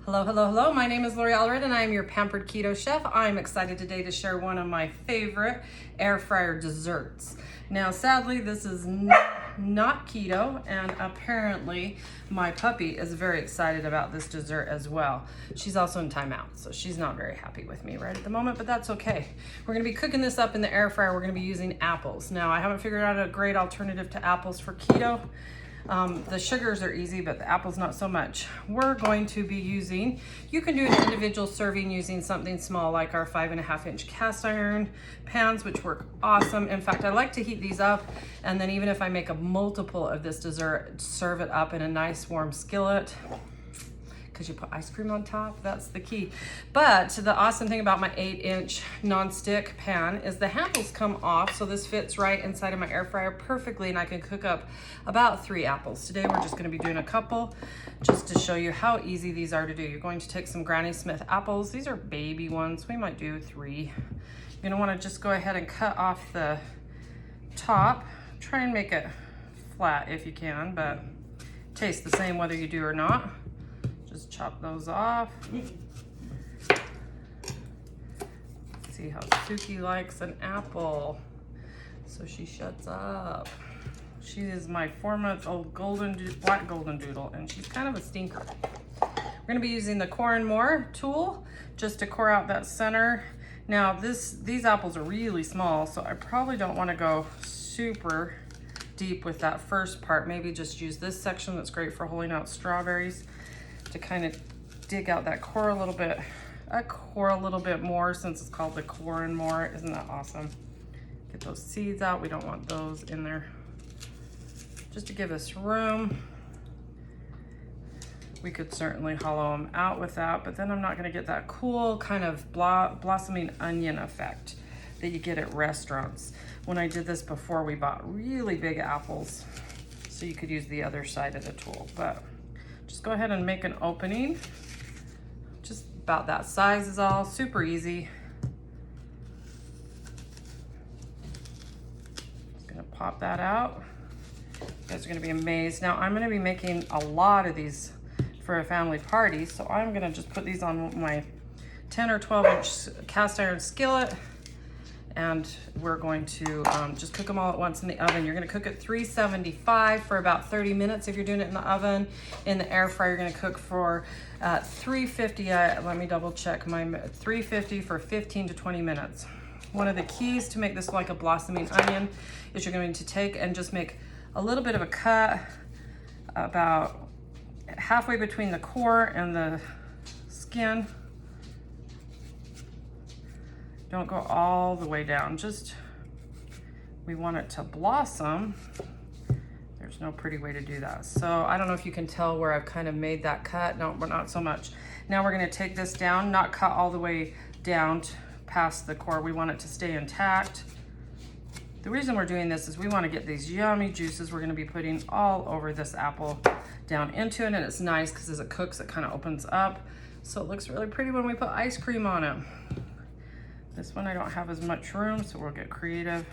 Hello, hello, hello. My name is Lori Allred and I am your Pampered Keto Chef. I'm excited today to share one of my favorite air fryer desserts. Now, sadly, this is not keto, and apparently my puppy is very excited about this dessert as well. She's also in timeout, so she's not very happy with me right at the moment, but that's okay. We're gonna be cooking this up in the air fryer. We're gonna be using apples. Now, I haven't figured out a great alternative to apples for keto. The sugars are easy, but the apples not so much. We're going to be using, you can do an individual serving using something small like our 5.5 inch cast iron pans, which work awesome. In fact, I like to heat these up, and then even if I make a multiple of this dessert, serve it up in a nice warm skillet. Because you put ice cream on top, that's the key. But the awesome thing about my 8-inch non-stick pan is the handles come off, so this fits right inside of my air fryer perfectly, and I can cook up about 3 apples. Today we're just gonna be doing a couple, just to show you how easy these are to do. You're going to take some Granny Smith apples. These are baby ones, we might do 3. You're gonna wanna just go ahead and cut off the top. Try and make it flat if you can, but tastes the same whether you do or not. Just chop those off. See how Suki likes an apple. So she shuts up. She is my 4-month-old black golden doodle, and she's kind of a stinker. We're gonna be using the core and more tool just to core out that center. Now these apples are really small, so I probably don't wanna go super deep with that first part. Maybe just use this section that's great for holding out strawberries, to kind of dig out that core a little bit more, since it's called the core and more. Isn't that awesome? Get those seeds out. We don't want those in there. Just to give us room. We could certainly hollow them out with that, but then I'm not gonna get that cool kind of blossoming onion effect that you get at restaurants. When I did this before, we bought really big apples, so you could use the other side of the tool. But just go ahead and make an opening. Just about that size is all, super easy. Just gonna pop that out. You guys are gonna be amazed. Now I'm gonna be making a lot of these for a family party, so I'm gonna just put these on my 10 or 12 inch cast iron skillet, and we're going to just cook them all at once in the oven. You're gonna cook at 375 for about 30 minutes if you're doing it in the oven. In the air fryer, you're gonna cook for 350, let me double check, 350 for 15 to 20 minutes. One of the keys to make this like a blossoming onion is you're going to take and just make a little bit of a cut about halfway between the core and the skin. Don't go all the way down, just, we want it to blossom. There's no pretty way to do that. So I don't know if you can tell where I've kind of made that cut. No, but not so much. Now we're gonna take this down, not cut all the way down past the core. We want it to stay intact. The reason we're doing this is we wanna get these yummy juices we're gonna be putting all over this apple down into it, and it's nice because as it cooks, it kind of opens up. So it looks really pretty when we put ice cream on it. This one I don't have as much room, so we'll get creative.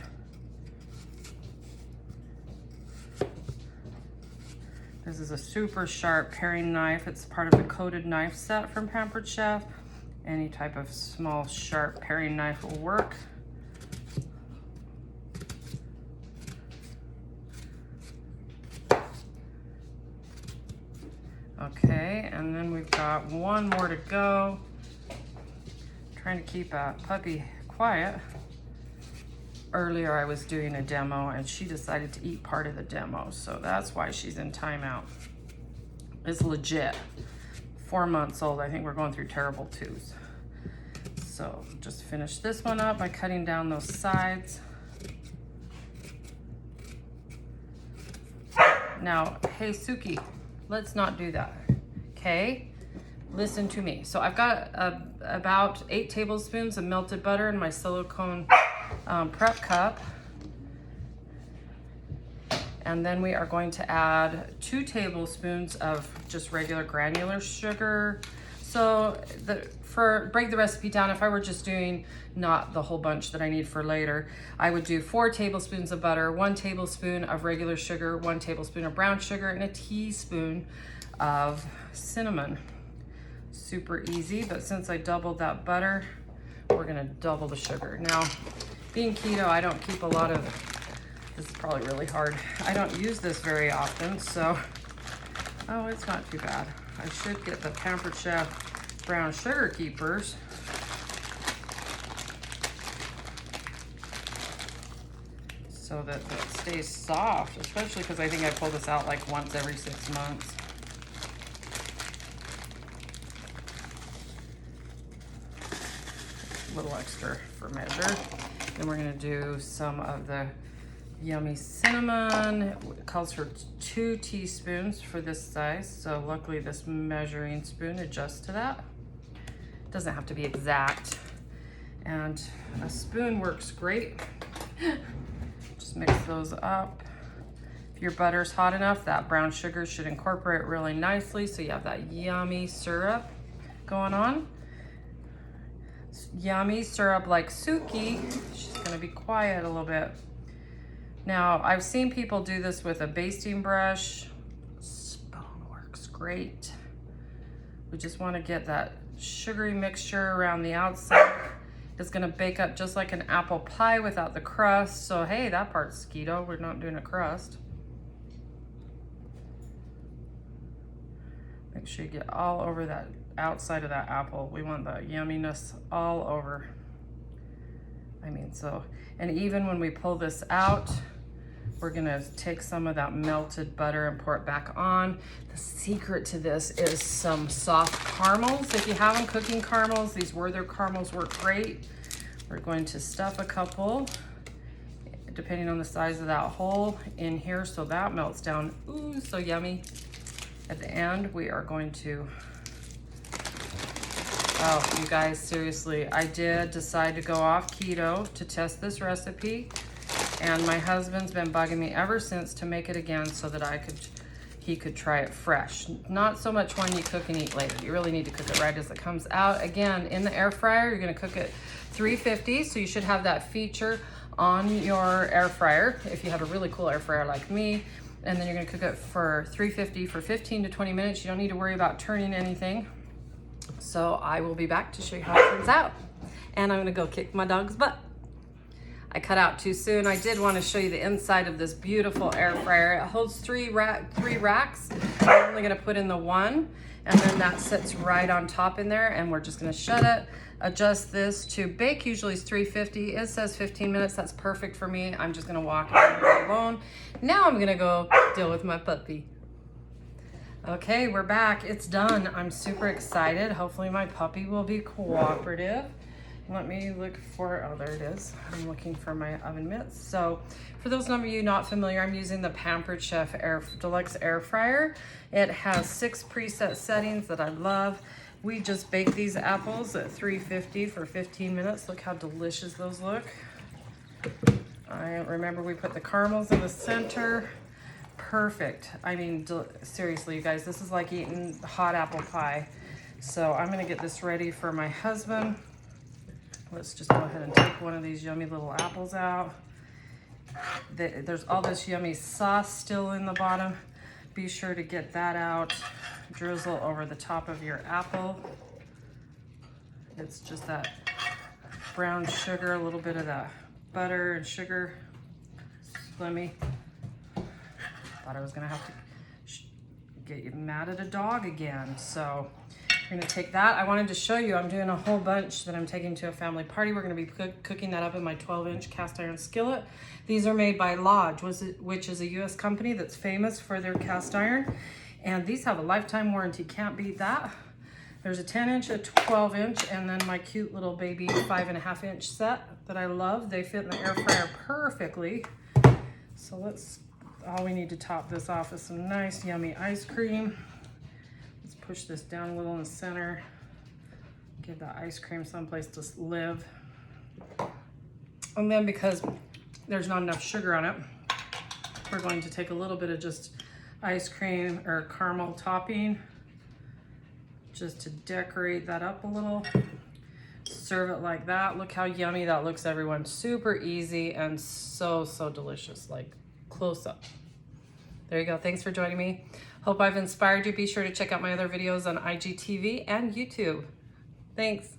This is a super sharp paring knife. It's part of the coated knife set from Pampered Chef. Any type of small sharp paring knife will work. Okay, and then we've got one more to go. Trying to keep a puppy quiet. Earlier I was doing a demo and she decided to eat part of the demo, so that's why she's in timeout. It's legit. 4 months old. I think we're going through terrible twos. So just finish this one up by cutting down those sides. Now, hey Suki, let's not do that, okay? Listen to me. So I've got about 8 tablespoons of melted butter in my silicone prep cup. And then we are going to add 2 tablespoons of just regular granular sugar. So break the recipe down, if I were just doing not the whole bunch that I need for later, I would do 4 tablespoons of butter, 1 tablespoon of regular sugar, 1 tablespoon of brown sugar, and a teaspoon of cinnamon. Super easy, but since I doubled that butter, we're gonna double the sugar. Now, being keto, I don't keep a lot of, this is probably really hard. I don't use this very often, so, oh, it's not too bad. I should get the Pampered Chef brown sugar keepers. So that it stays soft, especially because I think I pull this out like once every 6 months. A little extra for measure. Then we're gonna do some of the yummy cinnamon. It calls for 2 teaspoons for this size. So luckily this measuring spoon adjusts to that. Doesn't have to be exact. And a spoon works great. Just mix those up. If your butter's hot enough, that brown sugar should incorporate really nicely so you have that yummy syrup going on. Yummy syrup like Suki. She's gonna be quiet a little bit. Now, I've seen people do this with a basting brush. Spoon works great. We just wanna get that sugary mixture around the outside. It's gonna bake up just like an apple pie without the crust. So hey, that part's keto. We're not doing a crust. Make sure you get all over that outside of that apple. We want the yumminess all over. I mean, so, and even when we pull this out, we're gonna take some of that melted butter and pour it back on. The secret to this is some soft caramels. If you have them, cooking caramels, these Werther caramels work great. We're going to stuff a couple, depending on the size of that hole, in here so that melts down. Ooh, so yummy. At the end, we are going to, oh, you guys, seriously, I did decide to go off keto to test this recipe. And my husband's been bugging me ever since to make it again so that he could try it fresh. Not so much when you cook and eat later. You really need to cook it right as it comes out. Again, in the air fryer, you're gonna cook it 350, so you should have that feature on your air fryer if you have a really cool air fryer like me. And then you're gonna cook it for 350 for 15 to 20 minutes. You don't need to worry about turning anything. So I will be back to show you how it turns out. And I'm gonna go kick my dog's butt. I cut out too soon. I did want to show you the inside of this beautiful air fryer. It holds three racks. I'm only going to put in the one, and then that sits right on top in there, and we're just going to shut it. Adjust this to bake. Usually is 350. It says 15 minutes. That's perfect for me. I'm just going to walk it alone. Now I'm going to go deal with my puppy. Okay, we're back. It's done. I'm super excited. Hopefully my puppy will be cooperative. Let me look for, oh, there it is. I'm looking for my oven mitts. So for those of you not familiar, I'm using the Pampered Chef Deluxe air fryer. It has 6 preset settings that I love. We just baked these apples at 350 for 15 minutes. Look how delicious those look. I remember we put the caramels in the center. Perfect. I mean, seriously, you guys, this is like eating hot apple pie. So I'm gonna get this ready for my husband. Let's just go ahead and take one of these yummy little apples out. There's all this yummy sauce still in the bottom. Be sure to get that out. Drizzle over the top of your apple. It's just that brown sugar, a little bit of that butter and sugar. Slimmy. Thought I was gonna have to get you mad at a dog again. So we're gonna take that. I wanted to show you, I'm doing a whole bunch that I'm taking to a family party. We're gonna be cooking that up in my 12-inch cast iron skillet. These are made by Lodge, which is a US company that's famous for their cast iron. And these have a lifetime warranty, can't beat that. There's a 10-inch, a 12-inch, and then my cute little baby 5.5-inch set that I love. They fit in the air fryer perfectly. So all we need to top this off is some nice yummy ice cream. Push this down a little in the center. Give that ice cream someplace to live. And then because there's not enough sugar on it, we're going to take a little bit of just ice cream or caramel topping just to decorate that up a little. Serve it like that. Look how yummy that looks, everyone. Super easy and so, so delicious, like close up. There you go. Thanks for joining me. Hope I've inspired you. Be sure to check out my other videos on IGTV and YouTube. Thanks.